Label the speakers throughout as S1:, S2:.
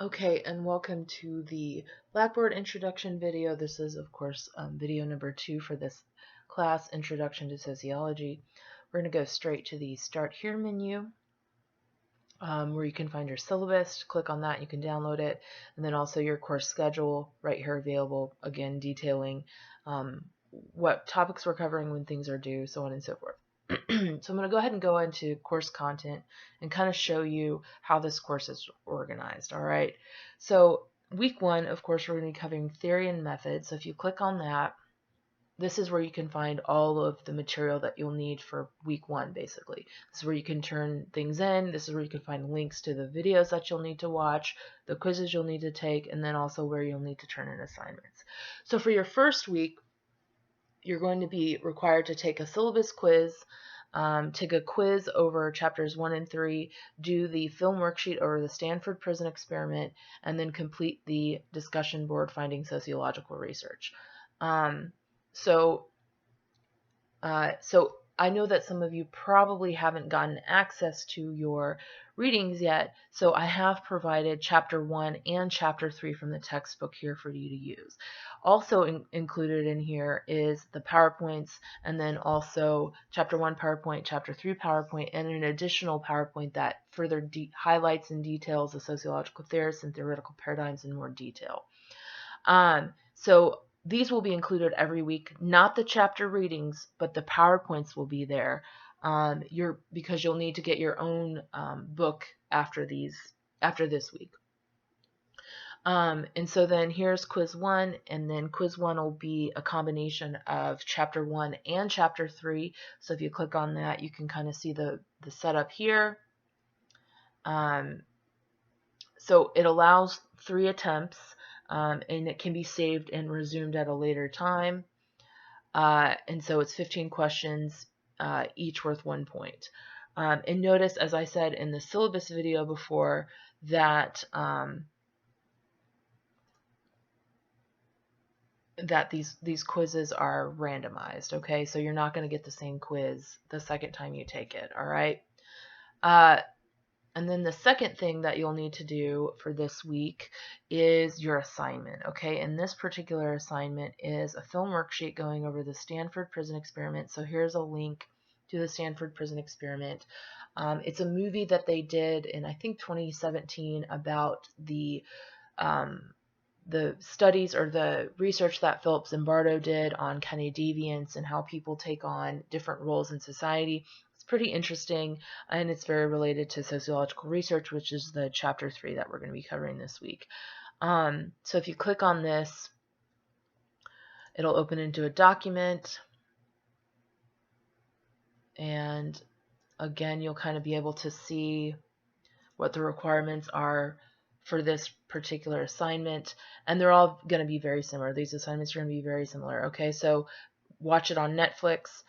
S1: Okay, and welcome to the Blackboard introduction video. This is, of course, video number 2 for this class, Introduction to Sociology. We're going to go straight to the Start Here menu, where you can find your syllabus. Click on that, you can download it, and then also your course schedule right here available, again, detailing what topics we're covering, when things are due, so on and so forth. So I'm going to go ahead and go into course content and kind of show you how this course is organized. All right. So week 1, of course, we're going to be covering theory and method. So if you click on that, this is where you can find all of the material that you'll need for week 1, basically. This is where you can turn things in. This is where you can find links to the videos that you'll need to watch, the quizzes you'll need to take, and then also where you'll need to turn in assignments. So for your first week, you're going to be required to take a syllabus quiz, take a quiz over chapters 1 and 3, do the film worksheet over the Stanford Prison Experiment, and then complete the discussion board finding sociological research. So I know that some of you probably haven't gotten access to your readings yet, so I have provided chapter 1 and chapter 3 from the textbook here for you to use. Also included in here is the PowerPoints, and then also chapter 1 PowerPoint, chapter 3 PowerPoint, and an additional PowerPoint that further highlights and details the sociological theorists and theoretical paradigms in more detail. So these will be included every week, not the chapter readings, but the PowerPoints will be there. Because you'll need to get your own book after this week. And so then here's quiz 1, and then quiz 1 will be a combination of chapter 1 and chapter 3. So if you click on that, you can kind of see the setup here. So it allows 3 attempts. And it can be saved and resumed at a later time. And so it's 15 questions, each worth 1 point. And notice, as I said in the syllabus video before, that these quizzes are randomized. Okay, so you're not going to get the same quiz the second time you take it. All right. And then the second thing that you'll need to do for this week is your assignment, okay? And this particular assignment is a film worksheet going over the Stanford Prison Experiment. So here's a link to the Stanford Prison Experiment. It's a movie that they did in, I think, 2017 about the studies or the research that Philip Zimbardo did on kind of deviance and how people take on different roles in society. Pretty interesting, and it's very related to sociological research, which is the chapter 3 that we're going to be covering this week. So if you click on this, it'll open into a document, and again, you'll kind of be able to see what the requirements are for this particular assignment, and they're all going to be very similar. These assignments are going to be very similar. Okay, so watch it on Netflix,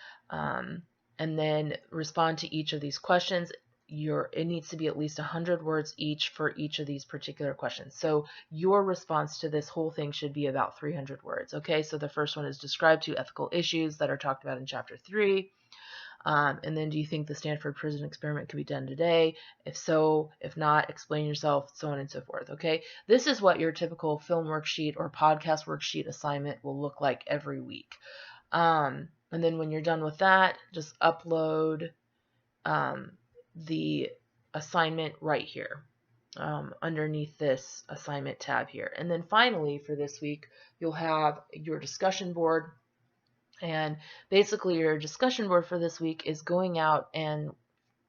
S1: and then respond to each of these questions. It needs to be at least 100 words each for each of these particular questions. So your response to this whole thing should be about 300 words. Okay, so the first one is describe 2 ethical issues that are talked about in chapter 3. And then, do you think the Stanford Prison Experiment could be done today? If so, if not, explain yourself, so on and so forth. Okay, this is what your typical film worksheet or podcast worksheet assignment will look like every week. And then when you're done with that, just upload the assignment right here underneath this assignment tab here. And then finally, for this week, you'll have your discussion board. And basically, your discussion board for this week is going out and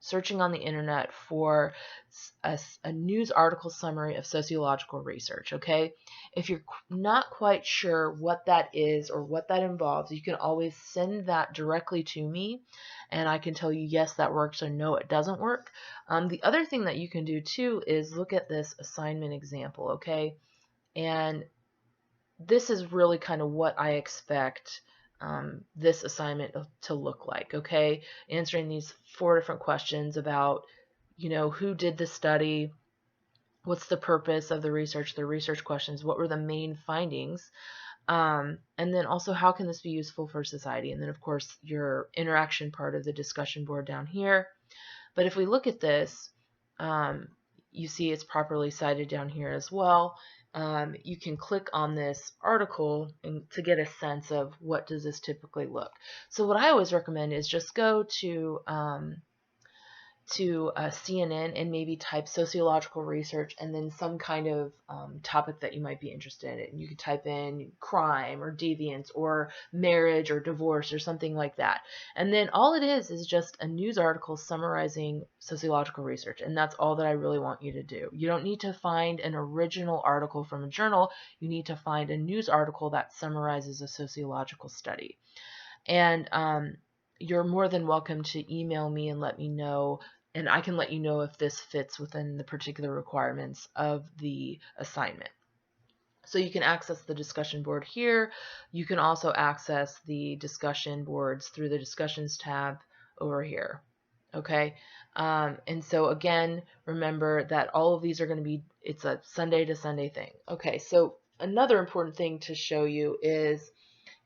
S1: searching on the internet for a news article summary of sociological research, okay? If you're not quite sure what that is or what that involves, you can always send that directly to me, and I can tell you, yes, that works, or no, it doesn't work. The other thing that you can do, too, is look at this assignment example, okay? And this is really kind of what I expect this assignment to look like, okay? Answering these 4 different questions about, who did the study, what's the purpose of the research questions, what were the main findings, and then also how can this be useful for society, and then of course your interaction part of the discussion board down here. But if we look at this, you see it's properly cited down here as well. You can click on this article to get a sense of what does this typically look. So what I always recommend is just go to CNN and maybe type sociological research and then some kind of topic that you might be interested in. You could type in crime or deviance or marriage or divorce or something like that. And then all it is just a news article summarizing sociological research. And that's all that I really want you to do. You don't need to find an original article from a journal. You need to find a news article that summarizes a sociological study. And you're more than welcome to email me and let me know, and I can let you know if this fits within the particular requirements of the assignment. So you can access the discussion board here. You can also access the discussion boards through the discussions tab over here. Okay. And so again, remember that all of these are going to be, it's a Sunday to Sunday thing. Okay. So another important thing to show you is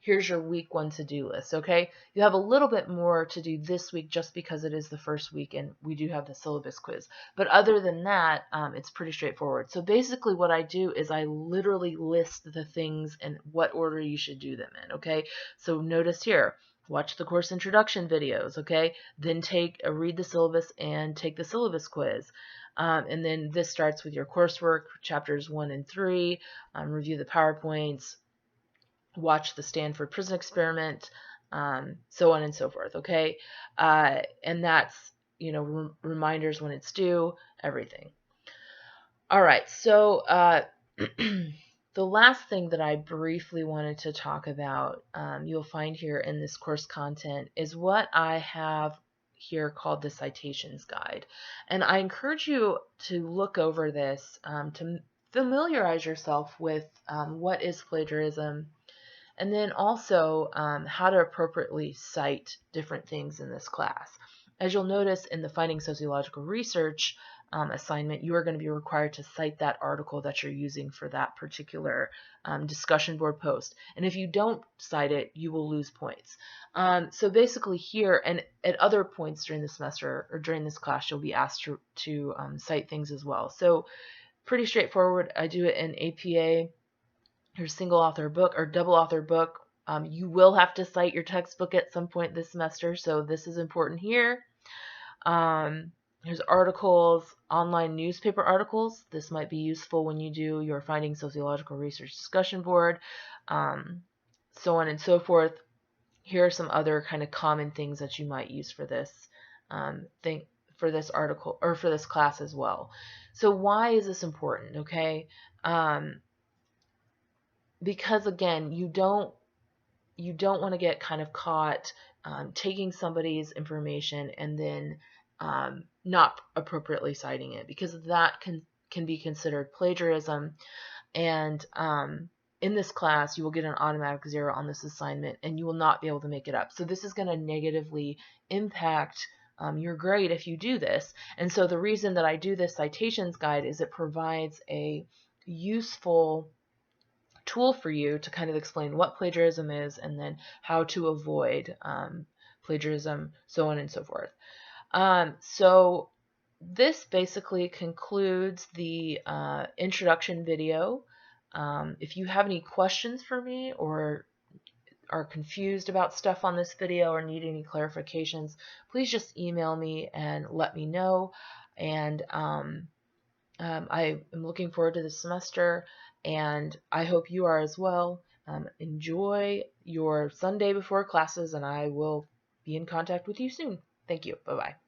S1: here's your week 1 to-do list, okay? You have a little bit more to do this week just because it is the first week and we do have the syllabus quiz. But other than that, it's pretty straightforward. So basically what I do is I literally list the things and what order you should do them in, okay? So notice here, watch the course introduction videos, okay? Then read the syllabus and take the syllabus quiz. And then this starts with your coursework, chapters 1 and 3, review the PowerPoints, watch the Stanford Prison Experiment, so on and so forth, okay? And that's, reminders when it's due, everything. All right, so the last thing that I briefly wanted to talk about, you'll find here in this course content, is what I have here called the citations guide. And I encourage you to look over this to familiarize yourself with what is plagiarism, and then also how to appropriately cite different things in this class. As you'll notice in the Finding Sociological Research assignment, you are going to be required to cite that article that you're using for that particular discussion board post. And if you don't cite it, you will lose points. So basically here, and at other points during the semester or during this class, you'll be asked to cite things as well. So pretty straightforward. I do it in APA. Your single author book or double author book. You will have to cite your textbook at some point this semester, so this is important here. Here's articles, online newspaper articles. This might be useful when you do your Finding Sociological Research discussion board, so on and so forth. Here are some other kind of common things that you might use for this for this article or for this class as well. So why is this important? Okay. Because again, you don't want to get kind of caught taking somebody's information and then not appropriately citing it, because that can be considered plagiarism. And in this class, you will get an automatic 0 on this assignment, and you will not be able to make it up. So this is going to negatively impact your grade if you do this. And so the reason that I do this citations guide is it provides a useful tool for you to kind of explain what plagiarism is and then how to avoid plagiarism, so on and so forth. So this basically concludes the introduction video. If you have any questions for me or are confused about stuff on this video or need any clarifications, please just email me and let me know. And I am looking forward to this semester, and I hope you are as well. Enjoy your Sunday before classes, and I will be in contact with you soon. Thank you. Bye-bye.